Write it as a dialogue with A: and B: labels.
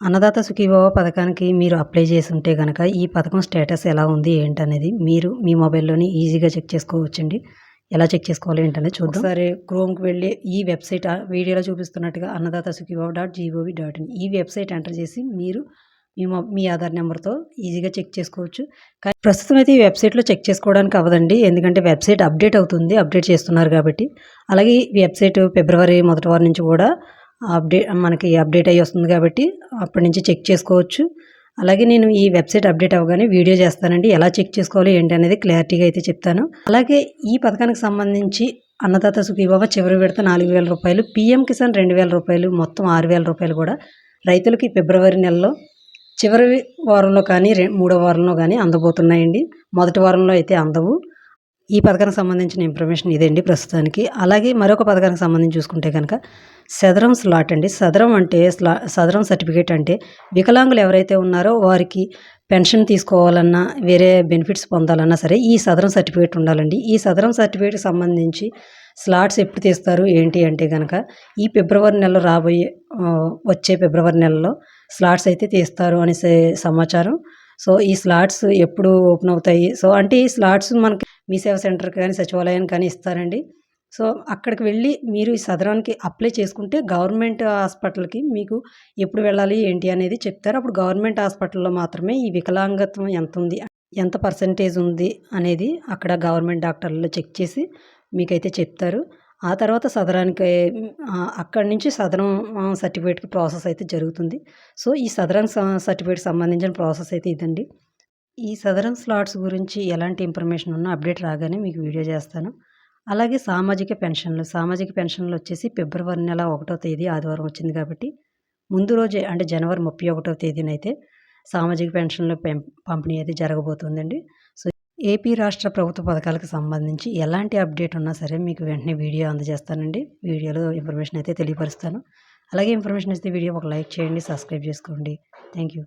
A: అన్నదాత సుఖీభవ పథకానికి మీరు అప్లై చేసి ఉంటే గనక ఈ పథకం స్టేటస్ ఎలా ఉంది ఏంటనేది మీరు మీ మొబైల్లోని ఈజీగా చెక్ చేసుకోవచ్చండి. ఎలా చెక్ చేసుకోవాలి ఏంటనేది చూద్దాం. ఒకసారి క్రోమ్కి వెళ్ళి ఈ వెబ్సైట్ వీడియోలో చూపిస్తున్నట్టుగా అన్నదాత సుఖీభవ .gov.in ఈ వెబ్సైట్ ఎంటర్ చేసి మీరు మీ ఆధార్ నెంబర్తో ఈజీగా చెక్ చేసుకోవచ్చు. కానీ ప్రస్తుతం అయితే ఈ వెబ్సైట్లో చెక్ చేసుకోవడానికి అవ్వదండి. ఎందుకంటే వెబ్సైట్ అప్డేట్ అవుతుంది, అప్డేట్ చేస్తున్నారు కాబట్టి. అలాగే ఈ వెబ్సైట్ ఫిబ్రవరి మొదటి వారం నుంచి కూడా మనకి అప్డేట్ అయ్యి వస్తుంది కాబట్టి అప్పటి నుంచి చెక్ చేసుకోవచ్చు. అలాగే నేను ఈ వెబ్సైట్ అప్డేట్ అవ్వగానే వీడియో చేస్తానండి. ఎలా చెక్ చేసుకోవాలి ఏంటి అనేది క్లారిటీగా అయితే చెప్తాను. అలాగే ఈ పథకానికి సంబంధించి అన్నదాత సుఖీభవ చివరి విడత 4,000 రూపాయలు, పీఎం కిసాన్ 2,000 రూపాయలు, మొత్తం 6,000 రూపాయలు కూడా రైతులకి ఫిబ్రవరి నెలలో చివరి వారంలో కానీ మూడో వారంలో కానీ అందబోతున్నాయండి. మొదటి వారంలో అయితే అందవు. ఈ పథకానికి సంబంధించిన ఇన్ఫర్మేషన్ ఇదండి ప్రస్తుతానికి. అలాగే మరొక పథకానికి సంబంధించి చూసుకుంటే కనుక సదరం స్లాట్ అండి. సదరం అంటే సదరం సర్టిఫికేట్ అంటే వికలాంగులు ఎవరైతే ఉన్నారో వారికి పెన్షన్ తీసుకోవాలన్నా వేరే బెనిఫిట్స్ పొందాలన్నా సరే ఈ సదరం సర్టిఫికేట్ ఉండాలండి. ఈ సదరం సర్టిఫికేట్కి సంబంధించి స్లాట్స్ ఎప్పుడు తీస్తారు ఏంటి అంటే కనుక ఈ ఫిబ్రవరి నెలలో వచ్చే ఫిబ్రవరి నెలలో స్లాట్స్ అయితే తీస్తారు అనేసి సమాచారం. సో ఈ స్లాట్స్ ఎప్పుడు ఓపెన్ అవుతాయి? సో అంటే ఈ స్లాట్స్ మనకి మీ సేవా సెంటర్కి కానీ సచివాలయానికి కానీ ఇస్తారండి. సో అక్కడికి వెళ్ళి మీరు ఈ సదరానికి అప్లై చేసుకుంటే గవర్నమెంట్ హాస్పిటల్కి మీకు ఎప్పుడు వెళ్ళాలి ఏంటి అనేది చెప్తారు. అప్పుడు గవర్నమెంట్ హాస్పిటల్లో మాత్రమే ఈ వికలాంగత్వం ఎంత ఉంది, ఎంత పర్సెంటేజ్ ఉంది అనేది అక్కడ గవర్నమెంట్ డాక్టర్లు చెక్ చేసి మీకైతే చెప్తారు. ఆ తర్వాత సదరానికి అక్కడి నుంచి సదరం సర్టిఫికేట్కి ప్రాసెస్ అయితే జరుగుతుంది. సో ఈ సదరం సర్టిఫికేట్కి సంబంధించిన ప్రాసెస్ అయితే ఇదండి. ఈ సదరం స్లాట్స్ గురించి ఎలాంటి ఇన్ఫర్మేషన్ ఉన్నా అప్డేట్ రాగానే మీకు వీడియో చేస్తాను. అలాగే సామాజిక పెన్షన్లు వచ్చేసి ఫిబ్రవరి నెల 1వ తేదీ ఆదివారం వచ్చింది కాబట్టి ముందు రోజే అంటే జనవరి 31వ తేదీనైతే సామాజిక పెన్షన్లు పంపిణీ అయితే జరగబోతుందండి. సో ఏపీ రాష్ట్ర ప్రభుత్వ పథకాలకు సంబంధించి ఎలాంటి అప్డేట్ ఉన్నా సరే మీకు వెంటనే వీడియో అందజేస్తానండి. వీడియోలో ఇన్ఫర్మేషన్ అయితే తెలియపరుస్తాను. అలాగే ఇన్ఫర్మేషన్ ఇస్తే వీడియో ఒక లైక్ చేయండి, సబ్స్క్రైబ్ చేసుకోండి. Thank you.